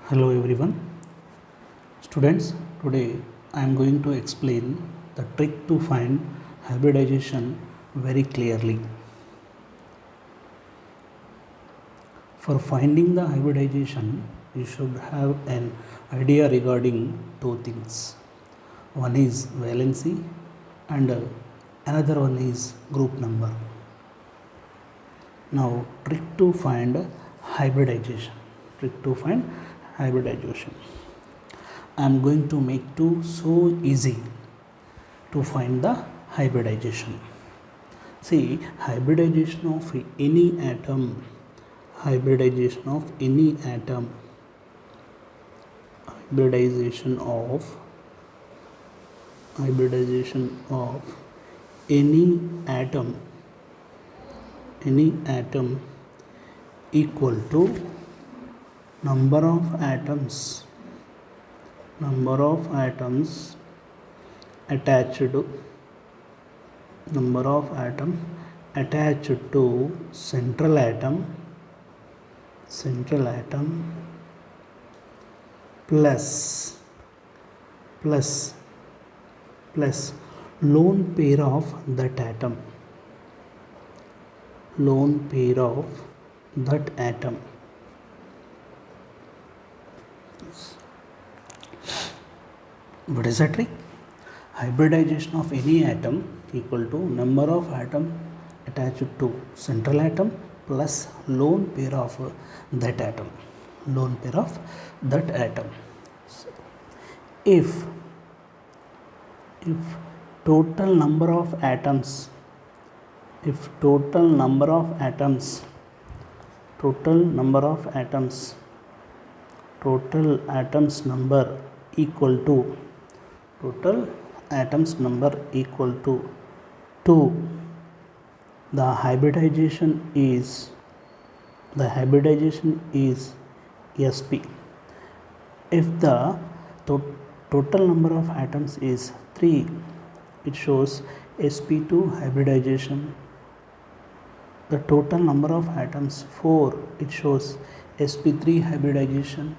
Hello everyone. Students, today I am going to explain the trick to find hybridization very clearly. For finding the hybridization, you should have an idea regarding two things. One is valency and another one is group number. Now, trick to find hybridization. Trick to find hybridization. I am going to make two so easy to find the hybridization. See, hybridization of any atom, hybridization of any atom, hybridization of any atom equal to number of atoms attached to central atom plus lone pair of that atom. What is the trick? Hybridization of any atom equal to number of atom attached to central atom plus lone pair of that atom. So, if total number of atoms number equal to 2, the hybridization is sp. If the total number of atoms is 3, it shows sp2 hybridization. The total number of atoms 4, it shows sp3 hybridization.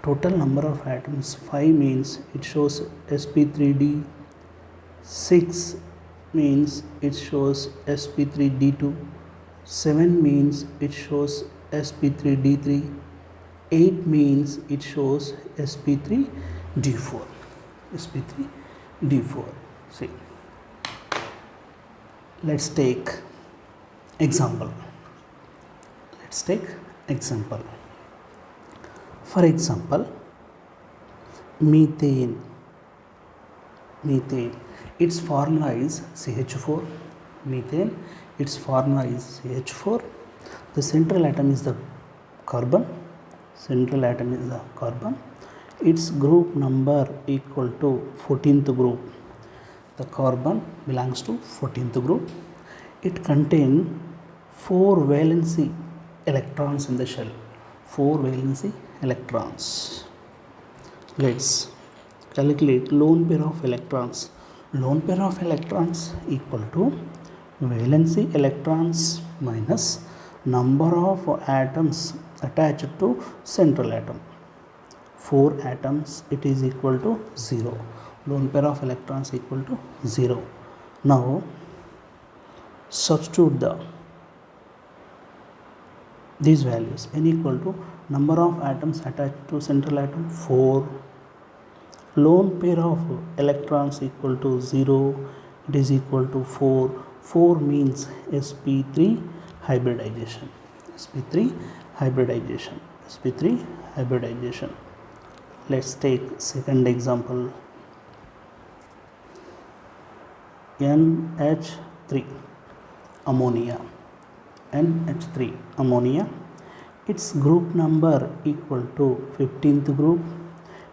Total number of atoms 5 means it shows sp3d. 6 means it shows sp3d2. 7 means it shows sp3d3. 8 means it shows sp3d4. See, let's take example. For example, methane, its formula is CH4. Methane, its formula is CH4. The central atom is the carbon. Its group number equal to 14th group. The carbon belongs to 14th group. It contains 4 valency electrons in the shell. 4 valency electrons. Let's calculate lone pair of electrons. Lone pair of electrons equal to valency electrons minus number of atoms attached to central atom. 4 atoms, it is equal to 0. Lone pair of electrons equal to 0. Now substitute these values. N equal to number of atoms attached to central atom 4. Lone pair of electrons equal to 0. It is equal to 4. 4 means sp3 hybridization. Let's take second example. NH3 ammonia. Its group number equal to 15th group.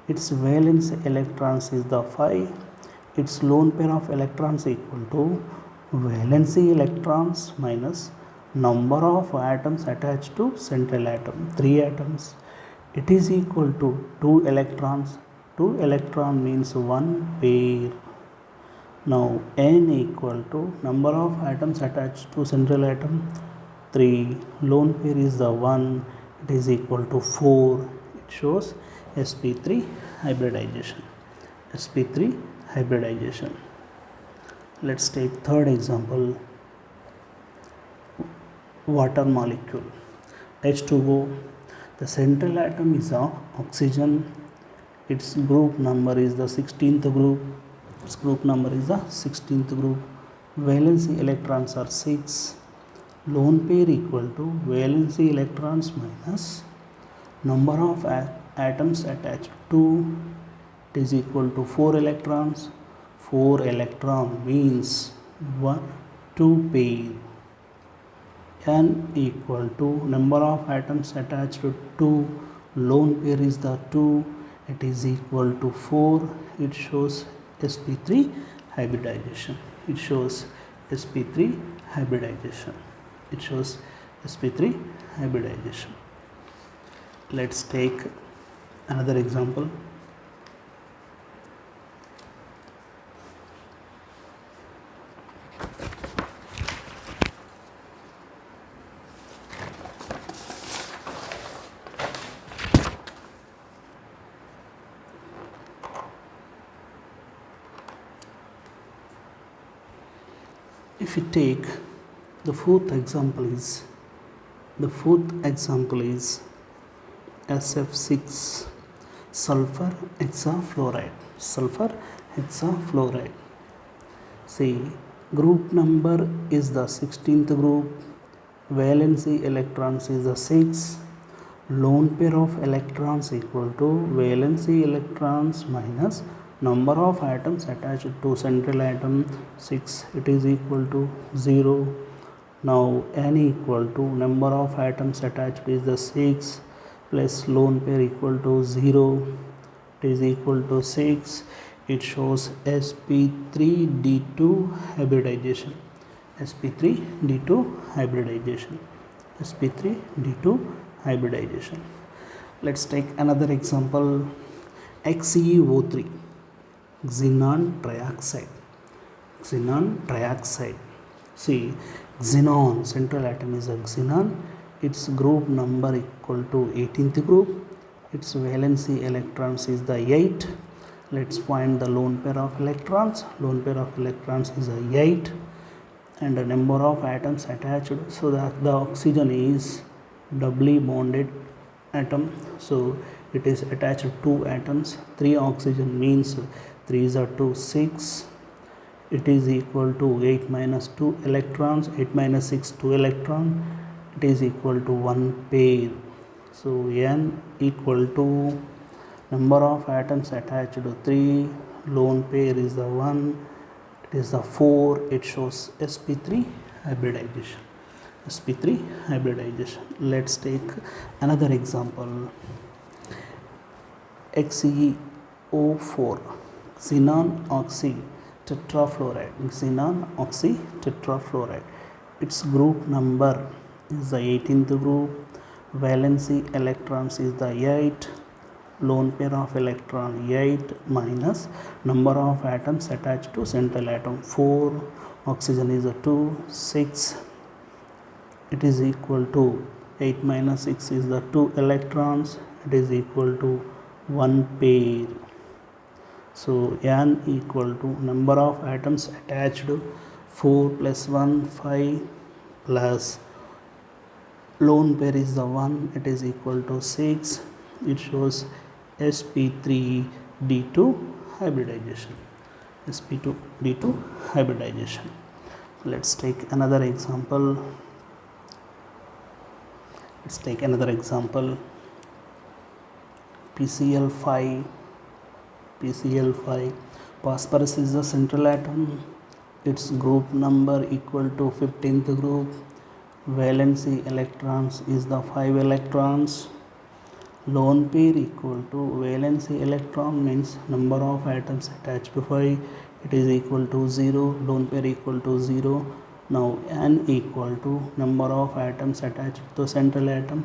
Its valence electrons is the 5. Its lone pair of electrons equal to valency electrons minus number of atoms attached to central atom, 3 atoms. It is equal to 2 electrons. 2 electron means 1 pair. Now N equal to number of atoms attached to central atom 3, lone pair is the 1, it is equal to 4. It shows sp3 hybridization. sp3 hybridization. Let's take third example. Water molecule H2O. The central atom is of oxygen. Its group number is the 16th group. Its group number is the 16th group. Valency electrons are 6. Lone pair equal to valency electrons minus number of atoms attached to. It is equal to 4 electrons. 4 electron means 2 pair. N equal to number of atoms attached to 2. Lone pair is the 2. It is equal to 4. It shows sp3 hybridization. It shows sp3 hybridization. It shows sp3 hybridization. Let's take another example. If you take the fourth example is SF6 sulfur hexafluoride. See, group number is the 16th group. Valency electrons is the 6. Lone pair of electrons equal to valency electrons minus number of atoms attached to central atom 6. It is equal to 0. Now N equal to number of atoms attached is the 6 plus lone pair equal to 0. It is equal to 6. It shows sp3d2 hybridization. sp3d2 hybridization. Let's take another example. XeO3 xenon trioxide. See, xenon, central atom is a xenon. Its group number equal to 18th group. Its valency electrons is the 8. Let's find the lone pair of electrons. Lone pair of electrons is a 8 and the number of atoms attached, so that the oxygen is doubly bonded atom, so it is attached to 2 atoms. 3 oxygen means 3 is 2, 6. It is equal to 8 minus 2 electrons. 8 minus 6, 2 electron. It is equal to 1 pair. So N equal to number of atoms attached to 3. Lone pair is the 1. It is the 4. It shows sp3 hybridization. Let's take another example. XeO4 xenon oxy tetrafluoride. Its group number is the 18th group. Valency electrons is the 8. Lone pair of electron 8 minus number of atoms attached to central atom 4. Oxygen is a 2, 6. It is equal to 8 minus 6 is the 2 electrons. It is equal to 1 pair. So N equal to number of atoms attached 4 plus 1, 5 plus lone pair is the 1. It is equal to 6. It shows sp3d2 hybridization. Let's take another example. PCl5. Phosphorus is the central atom. Its group number equal to 15th group. Valency electrons is the 5 electrons. Lone pair equal to valency electron means number of atoms attached to 5. It is equal to 0. Lone pair equal to 0. Now N equal to number of atoms attached to central atom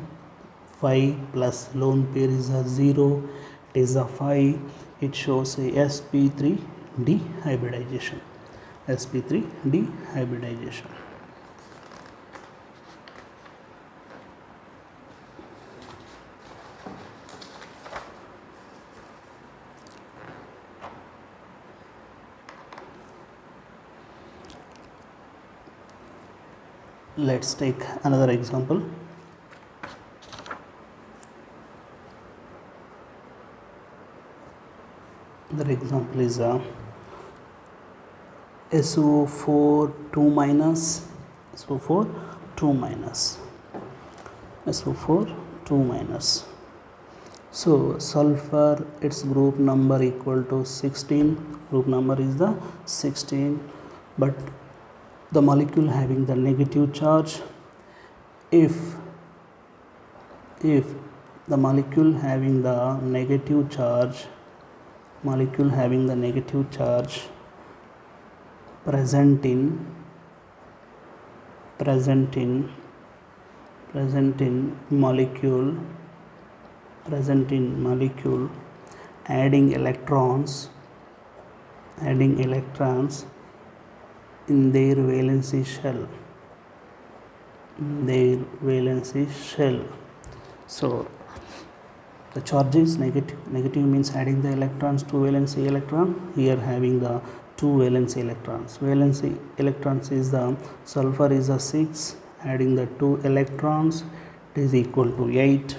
5 plus lone pair is a 0. It is a 5. It shows a sp3d hybridization. Let's take another example. The example is SO4 2 minus, SO4 2 minus, SO4 2 minus. So sulfur, its group number equal to 16, group number is the 16, but the molecule having the negative charge. If the molecule having the negative charge, present in molecule, adding electrons in their valency shell, so the charge is negative. Negative means adding the electrons to valency electron. Here having the 2 valency electrons. Valency electrons is the sulfur is a 6. Adding the 2 electrons, it is equal to 8.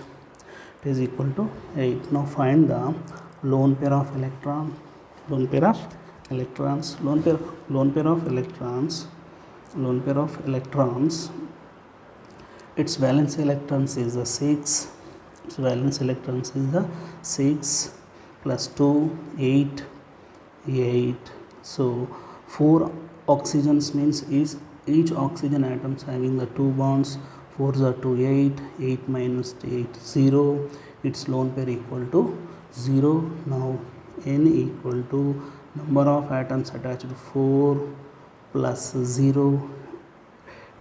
Now find the lone pair of electrons. Lone pair of electrons. Its valence electrons is the 6. Its valence electrons is the 6 plus 2, 8. So 4 oxygens means is each oxygen atoms having the 2 bonds. 4s are to 8 minus 8, 0. Its lone pair equal to 0. Now N equal to number of atoms attached 4 plus 0,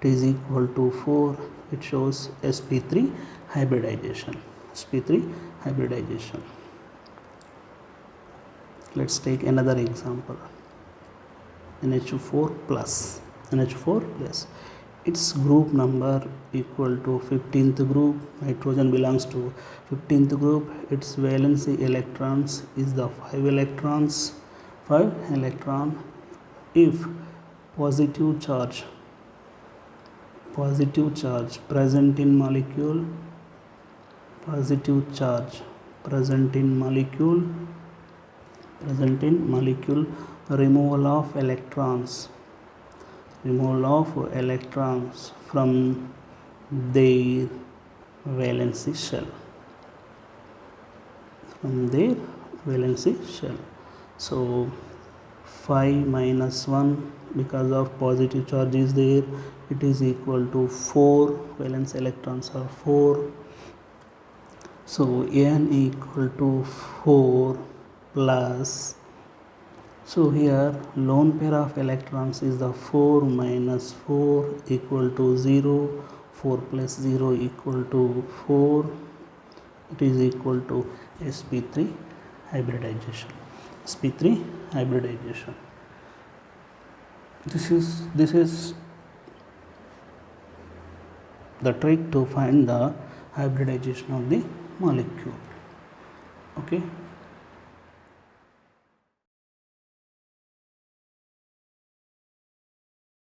it is equal to 4. It shows sp3 hybridization. Let's take another example. NH4 plus, its group number equal to 15th group. Nitrogen belongs to 15th group. Its valency electrons is the 5 electron. If positive charge present in molecule, removal of electrons from their valency shell. So 5 minus 1, because of positive charge is there, it is equal to 4. Valence electrons are 4. So N equal to 4 plus, so here lone pair of electrons is the 4 minus 4 equal to 0. 4 plus 0 equal to 4. It is equal to sp3 hybridization. This is the trick to find the hybridization of the molecule. Okay.